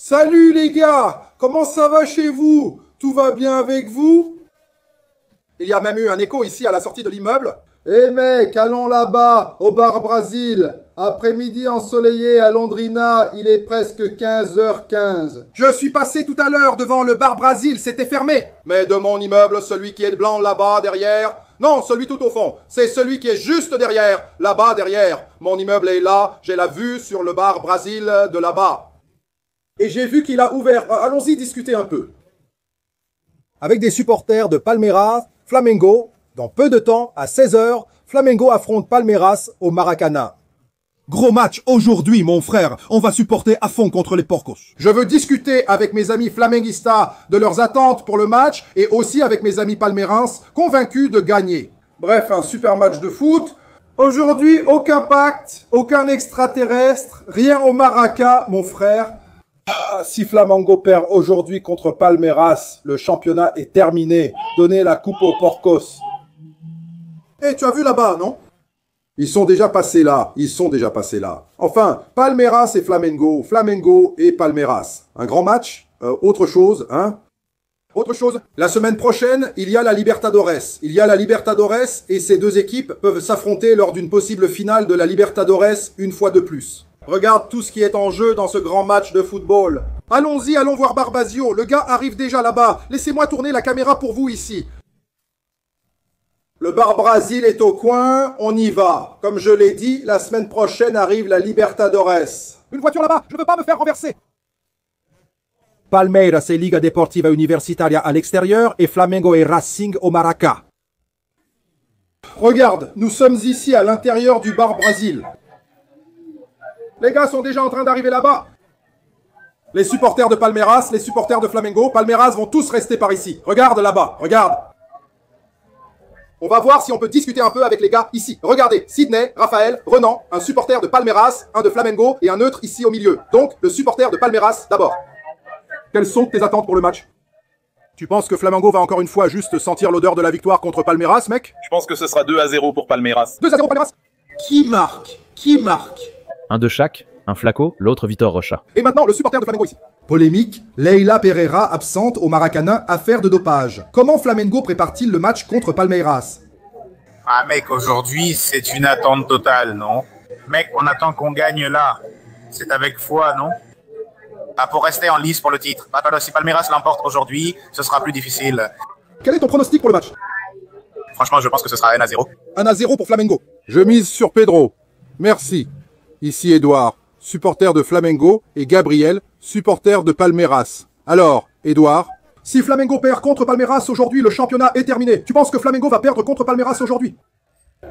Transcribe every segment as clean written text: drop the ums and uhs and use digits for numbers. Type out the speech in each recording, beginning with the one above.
Salut les gars, comment ça va chez vous? Tout va bien avec vous? Il y a même eu un écho ici à la sortie de l'immeuble. Eh mec, allons là-bas, au bar Brasil. Après-midi ensoleillé à Londrina, il est presque 15h15. Je suis passé tout à l'heure devant le bar Brasil, c'était fermé. Mais de mon immeuble, celui qui est blanc là-bas derrière... Non, celui tout au fond. C'est celui qui est juste derrière, là-bas derrière. Mon immeuble est là, j'ai la vue sur le bar Brasil de là-bas. Et j'ai vu qu'il a ouvert... Allons-y discuter un peu. Avec des supporters de Palmeiras, Flamengo, dans peu de temps, à 16h, Flamengo affronte Palmeiras au Maracanã. Gros match aujourd'hui, mon frère. On va supporter à fond contre les Porcos. Je veux discuter avec mes amis flamenguistas de leurs attentes pour le match et aussi avec mes amis palmeirenses convaincus de gagner. Bref, un super match de foot. Aujourd'hui, aucun pacte, aucun extraterrestre, rien au Maraca, mon frère. Si Flamengo perd aujourd'hui contre Palmeiras, le championnat est terminé. Donnez la coupe aux Porcos. Eh, tu as vu là-bas, non? Ils sont déjà passés là. Enfin, Palmeiras et Flamengo. Flamengo et Palmeiras. Un grand match. Autre chose, hein? Autre chose. La semaine prochaine, il y a la Libertadores. Et ces deux équipes peuvent s'affronter lors d'une possible finale de la Libertadores une fois de plus. Regarde tout ce qui est en jeu dans ce grand match de football. Allons-y, allons voir Barbasio. Le gars arrive déjà là-bas. Laissez-moi tourner la caméra pour vous ici. Le bar Brasil est au coin, on y va. Comme je l'ai dit, la semaine prochaine arrive la Libertadores. Une voiture là-bas, je ne veux pas me faire renverser. Palmeiras et Liga Deportiva Universitaria à l'extérieur et Flamengo et Racing au Maraca. Regarde, nous sommes ici à l'intérieur du bar Brasil. Les gars sont déjà en train d'arriver là-bas. Les supporters de Palmeiras, les supporters de Flamengo, Palmeiras vont tous rester par ici. Regarde là-bas, regarde. On va voir si on peut discuter un peu avec les gars ici. Regardez, Sidney, Raphaël, Renan, un supporter de Palmeiras, un de Flamengo et un neutre ici au milieu. Donc, le supporter de Palmeiras d'abord. Quelles sont tes attentes pour le match? Tu penses que Flamengo va encore une fois juste sentir l'odeur de la victoire contre Palmeiras, mec? Je pense que ce sera 2-0 pour Palmeiras. 2-0 Palmeiras? Qui marque? Un de chaque, un Flaco, l'autre Vitor Rocha. Et maintenant, le supporter de Flamengo ici. Polémique, Leila Pereira absente au Maracanã, affaire de dopage. Comment Flamengo prépare-t-il le match contre Palmeiras? Ah mec, aujourd'hui, c'est une attente totale, non? Mec, on attend qu'on gagne là. C'est avec foi, non? Ah, pour rester en lice pour le titre. Attends, si Palmeiras l'emporte aujourd'hui, ce sera plus difficile. Quel est ton pronostic pour le match? Franchement, je pense que ce sera 1-0. 1-0 pour Flamengo. Je mise sur Pedro. Merci. Ici Edouard, supporter de Flamengo, et Gabriel, supporter de Palmeiras. Alors, Edouard, si Flamengo perd contre Palmeiras aujourd'hui, le championnat est terminé. Tu penses que Flamengo va perdre contre Palmeiras aujourd'hui?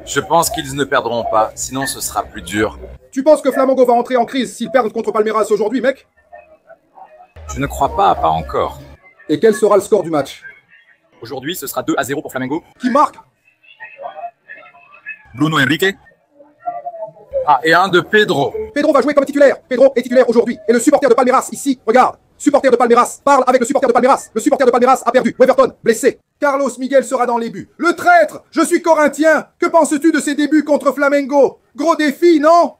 Je pense qu'ils ne perdront pas, sinon ce sera plus dur. Tu penses que Flamengo va entrer en crise s'ils perdent contre Palmeiras aujourd'hui, mec? Je ne crois pas encore. Et quel sera le score du match? Aujourd'hui, ce sera 2-0 pour Flamengo. Qui marque? Bruno Henrique. Ah, et un de Pedro. Pedro va jouer comme titulaire. Pedro est titulaire aujourd'hui. Et le supporter de Palmeiras, ici, regarde. Supporter de Palmeiras, parle avec le supporter de Palmeiras. Le supporter de Palmeiras a perdu. Weverton, blessé. Carlos Miguel sera dans les buts. Le traître! Je suis corinthien. Que penses-tu de ses débuts contre Flamengo? Gros défi, non?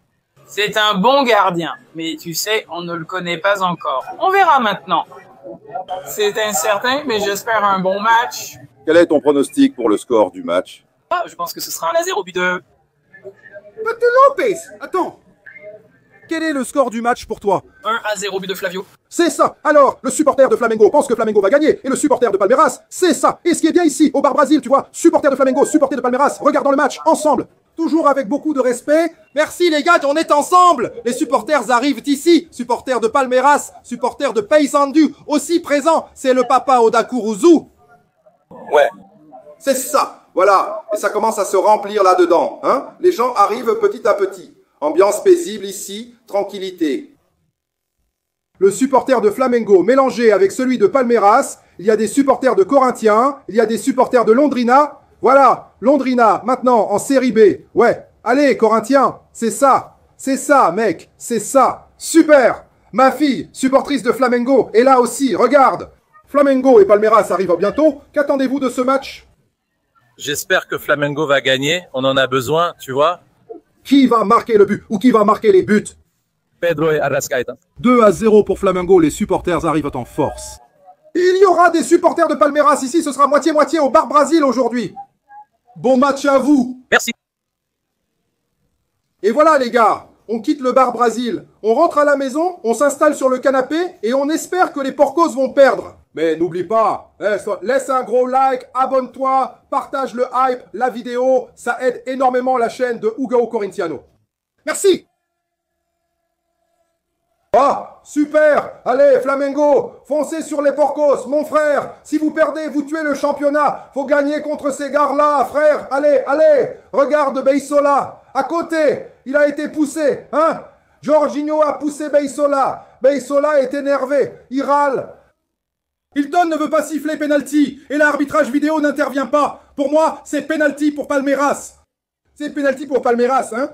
C'est un bon gardien, mais tu sais, on ne le connaît pas encore. On verra maintenant. C'est incertain, mais j'espère un bon match. Quel est ton pronostic pour le score du match? Ah, je pense que ce sera 1-0 but de... Lopez, attends. Quel est le score du match pour toi? 1-0 but de Flavio. C'est ça. Alors, le supporter de Flamengo pense que Flamengo va gagner. Et le supporter de Palmeiras, c'est ça. Et ce qui est bien ici, au bar Brasil, tu vois, supporter de Flamengo, supporter de Palmeiras, regardons le match ensemble. Toujours avec beaucoup de respect. Merci les gars, on est ensemble. Les supporters arrivent ici. Supporters de Palmeiras, supporters de Paysandu, aussi présents. C'est le papa Oda Kuruzu. Ouais. C'est ça. Voilà. Et ça commence à se remplir là-dedans. Hein? Les gens arrivent petit à petit. Ambiance paisible ici, tranquillité. Le supporter de Flamengo mélangé avec celui de Palmeiras. Il y a des supporters de Corinthiens. Il y a des supporters de Londrina. Voilà, Londrina, maintenant, en série B. Ouais, allez, Corinthiens, c'est ça, mec, c'est ça. Super. Ma fille, supportrice de Flamengo, est là aussi, regarde. Flamengo et Palmeiras arrivent bientôt. Qu'attendez-vous de ce match? J'espère que Flamengo va gagner, on en a besoin, tu vois. Qui va marquer le but ou qui va marquer les buts? Pedro et Arrascaeta. 2-0 pour Flamengo, les supporters arrivent en force. Il y aura des supporters de Palmeiras ici, ce sera moitié-moitié au Bar Brasil aujourd'hui. Bon match à vous. Merci. Et voilà les gars, on quitte le Bar Brasil, on rentre à la maison, on s'installe sur le canapé et on espère que les Porcos vont perdre. Mais n'oublie pas, laisse un gros like, abonne-toi, partage le hype, la vidéo, ça aide énormément la chaîne de Hugo Corintiano. Merci. Ah, super! Allez, Flamengo, foncez sur les Porcos, mon frère! Si vous perdez, vous tuez le championnat! Faut gagner contre ces gars-là, frère! Allez, allez! Regarde Beisola, à côté! Il a été poussé, hein? Jorginho a poussé Beisola. Beisola est énervé, il râle. Hilton ne veut pas siffler penalty, et l'arbitrage vidéo n'intervient pas. Pour moi, c'est penalty pour Palmeiras. C'est penalty pour Palmeiras, hein?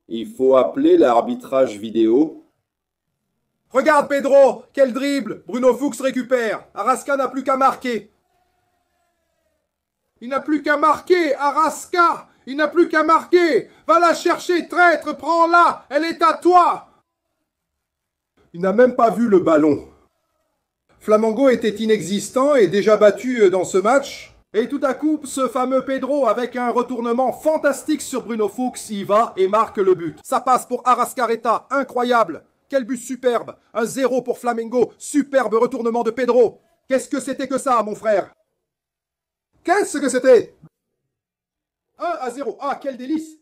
Il faut appeler l'arbitrage vidéo. Regarde Pedro, quel dribble! Bruno Fuchs récupère. Arrasca n'a plus qu'à marquer. Il n'a plus qu'à marquer, Arrasca! Il n'a plus qu'à marquer! Va la chercher, traître, prends-la! Elle est à toi! Il n'a même pas vu le ballon. Flamengo était inexistant et déjà battu dans ce match. Et tout à coup, ce fameux Pedro, avec un retournement fantastique sur Bruno Fuchs, y va et marque le but. Ça passe pour Arrascaeta, incroyable! Quel but superbe! 1-0 pour Flamengo, superbe retournement de Pedro. Qu'est-ce que c'était que ça, mon frère? Qu'est-ce que c'était? 1-0, ah, quel délice!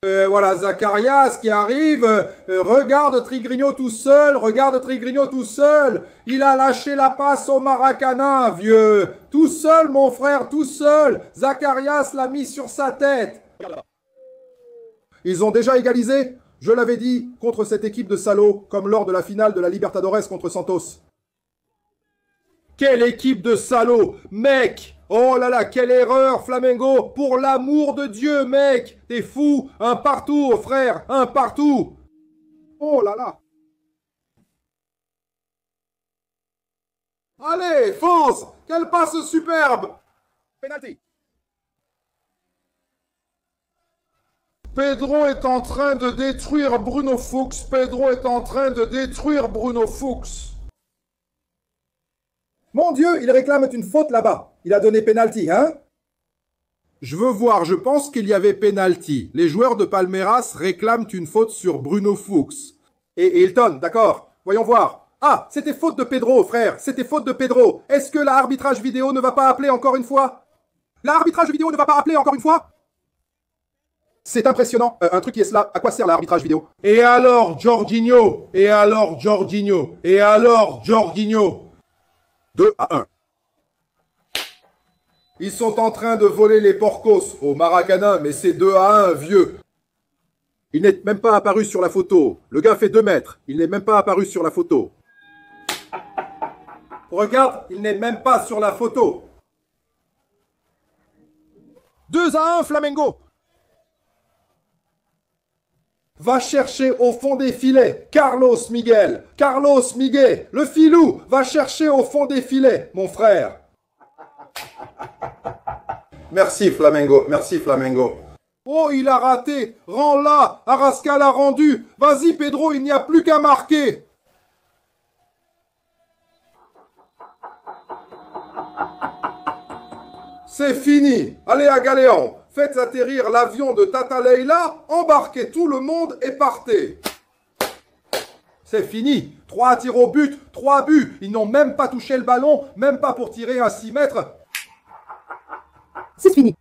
Voilà, Zacharias qui arrive, regarde Trigrigno tout seul, regarde Trigrigno tout seul, il a lâché la passe au Maracanã, vieux, tout seul, mon frère, tout seul, Zacharias l'a mis sur sa tête. Ils ont déjà égalisé, je l'avais dit, contre cette équipe de salauds, comme lors de la finale de la Libertadores contre Santos. Quelle équipe de salauds, mec! Oh là là, quelle erreur, Flamengo! Pour l'amour de Dieu, mec! T'es fou! Un partout, frère! Un partout! Oh là là! Allez, fonce! Quelle passe superbe! Penalty! Pedro est en train de détruire Bruno Fuchs. Pedro est en train de détruire Bruno Fuchs. Mon Dieu, il réclame une faute là-bas. Il a donné penalty, hein? Je veux voir, je pense qu'il y avait penalty. Les joueurs de Palmeiras réclament une faute sur Bruno Fuchs. Et Hilton, d'accord. Voyons voir. Ah, c'était faute de Pedro, frère. C'était faute de Pedro. Est-ce que l'arbitrage vidéo ne va pas appeler encore une fois? L'arbitrage vidéo ne va pas appeler encore une fois? C'est impressionnant, un truc qui est cela. À quoi sert l'arbitrage vidéo? Et alors, Jorginho? Et alors, Jorginho? Et alors, Jorginho? 2-1. Ils sont en train de voler les Porcos au Maracanã, mais c'est 2-1, vieux. Il n'est même pas apparu sur la photo. Le gars fait 2 mètres. Il n'est même pas apparu sur la photo. Regarde, il n'est même pas sur la photo. 2-1, Flamengo. Va chercher au fond des filets. Carlos Miguel. Carlos Miguel. Le filou. Va chercher au fond des filets, mon frère. Merci, Flamengo. Merci, Flamengo. Oh, il a raté. Rends-la. Arrasca l'a rendu. Vas-y, Pedro, il n'y a plus qu'à marquer. C'est fini. Allez à Galéon. Faites atterrir l'avion de Tata Leila, embarquez tout le monde et partez. C'est fini. 3 tirs au but, 3 buts. Ils n'ont même pas touché le ballon, même pas pour tirer à 6 mètres. C'est fini.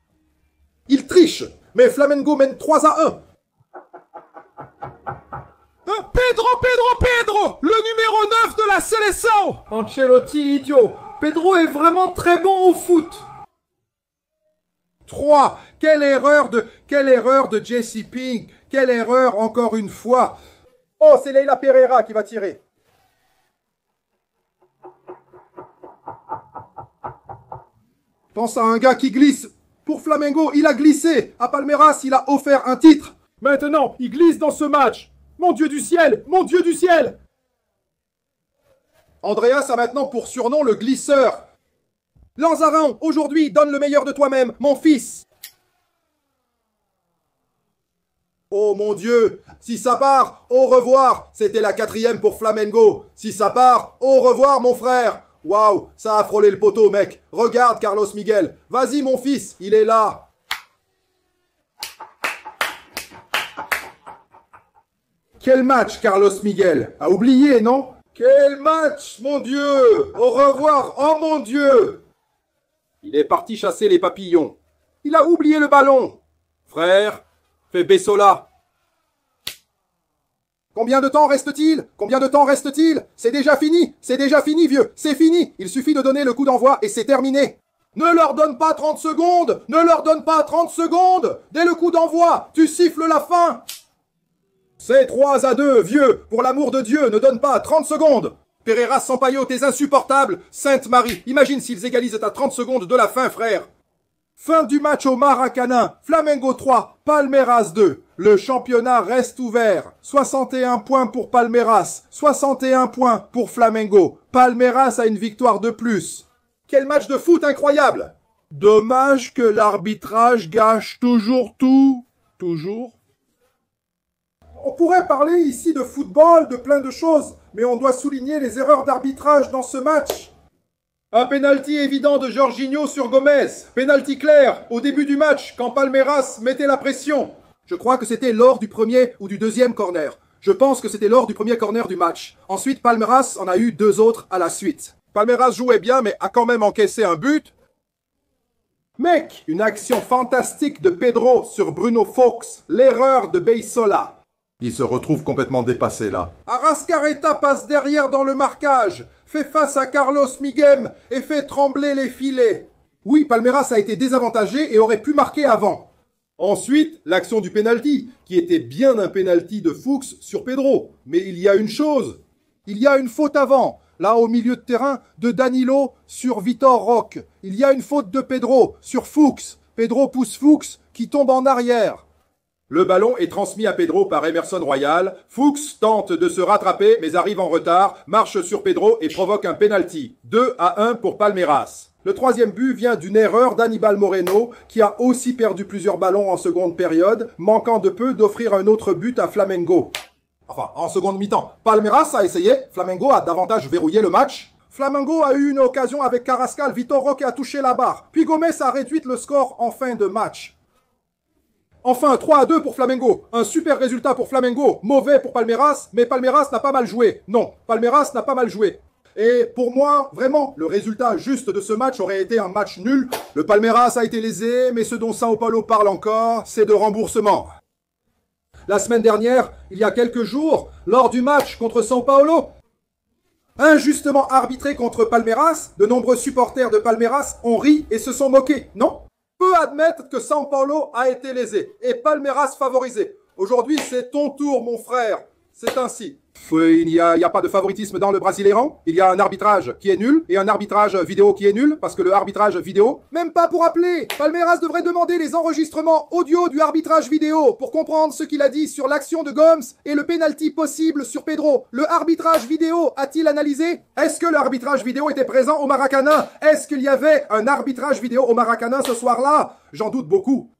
Ils trichent, mais Flamengo mène 3-1. Pedro, le numéro 9 de la Seleção. Ancelotti, idiot. Pedro est vraiment très bon au foot. 3. Quelle erreur de Jesse Pink. Quelle erreur encore une fois. Oh, c'est Leila Pereira qui va tirer. Pense à un gars qui glisse. Pour Flamengo, il a glissé. À Palmeiras, il a offert un titre. Maintenant, il glisse dans ce match. Mon Dieu du ciel, mon Dieu du ciel. Andreas a maintenant pour surnom le glisseur. Lanzarin, aujourd'hui, donne le meilleur de toi-même, mon fils. Oh mon Dieu, si ça part, au revoir. C'était la 4e pour Flamengo. Si ça part, au revoir mon frère. Waouh, ça a frôlé le poteau mec. Regarde Carlos Miguel. Vas-y mon fils, il est là. Quel match Carlos Miguel. A oublié, non? Quel match, mon Dieu. Au revoir, oh mon Dieu. Il est parti chasser les papillons. Il a oublié le ballon. Frère, fais Bessola. Combien de temps reste-t-il? Combien de temps reste-t-il? C'est déjà fini. C'est déjà fini, vieux. C'est fini. Il suffit de donner le coup d'envoi et c'est terminé. Ne leur donne pas 30 secondes. Ne leur donne pas 30 secondes. Dès le coup d'envoi, tu siffles la fin. C'est 3-2, vieux. Pour l'amour de Dieu, ne donne pas 30 secondes. Pereira Sampaio, t'es insupportable. Sainte Marie, imagine s'ils égalisent à 30 secondes de la fin, frère. Fin du match au Maracanã, Flamengo 3, Palmeiras 2. Le championnat reste ouvert. 61 points pour Palmeiras, 61 points pour Flamengo. Palmeiras a une victoire de plus. Quel match de foot incroyable! Dommage que l'arbitrage gâche toujours tout. Toujours. On pourrait parler ici de football, de plein de choses, mais on doit souligner les erreurs d'arbitrage dans ce match. Un pénalty évident de Jorginho sur Gomez. Pénalty clair au début du match quand Palmeiras mettait la pression. Je crois que c'était lors du premier ou du deuxième corner. Je pense que c'était lors du premier corner du match. Ensuite, Palmeiras en a eu 2 autres à la suite. Palmeiras jouait bien mais a quand même encaissé un but. Mec, une action fantastique de Pedro sur Bruno Fox. L'erreur de Beisola. Il se retrouve complètement dépassé là. Arrascaeta passe derrière dans le marquage, fait face à Carlos Miguel et fait trembler les filets. Oui, Palmeiras a été désavantagé et aurait pu marquer avant. Ensuite, l'action du penalty, qui était bien un penalty de Fuchs sur Pedro. Mais il y a une chose, il y a une faute avant, là au milieu de terrain, de Danilo sur Vitor Roque. Il y a une faute de Pedro sur Fuchs. Pedro pousse Fuchs qui tombe en arrière. Le ballon est transmis à Pedro par Emerson Royal. Fuchs tente de se rattraper mais arrive en retard, marche sur Pedro et provoque un penalty. 2-1 pour Palmeiras. Le 3e but vient d'une erreur d'Aníbal Moreno qui a aussi perdu plusieurs ballons en seconde période, manquant de peu d'offrir un autre but à Flamengo. Enfin, en seconde mi-temps. Palmeiras a essayé, Flamengo a davantage verrouillé le match. Flamengo a eu une occasion avec Carrascal, Vitor Roque a touché la barre. Puis Gomez a réduit le score en fin de match. Enfin, 3-2 pour Flamengo. Un super résultat pour Flamengo. Mauvais pour Palmeiras, mais Palmeiras n'a pas mal joué. Non, Palmeiras n'a pas mal joué. Et pour moi, vraiment, le résultat juste de ce match aurait été un match nul. Le Palmeiras a été lésé, mais ce dont São Paulo parle encore, c'est de remboursement. La semaine dernière, il y a quelques jours, lors du match contre São Paulo, injustement arbitré contre Palmeiras, de nombreux supporters de Palmeiras ont ri et se sont moqués, non ? Peut admettre que São Paulo a été lésé et Palmeiras favorisé. Aujourd'hui, c'est ton tour, mon frère. C'est ainsi. Il n'y a pas de favoritisme dans le Brasileirão. Il y a un arbitrage qui est nul et un arbitrage vidéo qui est nul parce que le arbitrage vidéo, même pas pour appeler. Palmeiras devrait demander les enregistrements audio du arbitrage vidéo pour comprendre ce qu'il a dit sur l'action de Gomes et le penalty possible sur Pedro. Le arbitrage vidéo a-t-il analysé? Est-ce que l'arbitrage vidéo était présent au Maracanã? Est-ce qu'il y avait un arbitrage vidéo au Maracanã ce soir-là? J'en doute beaucoup.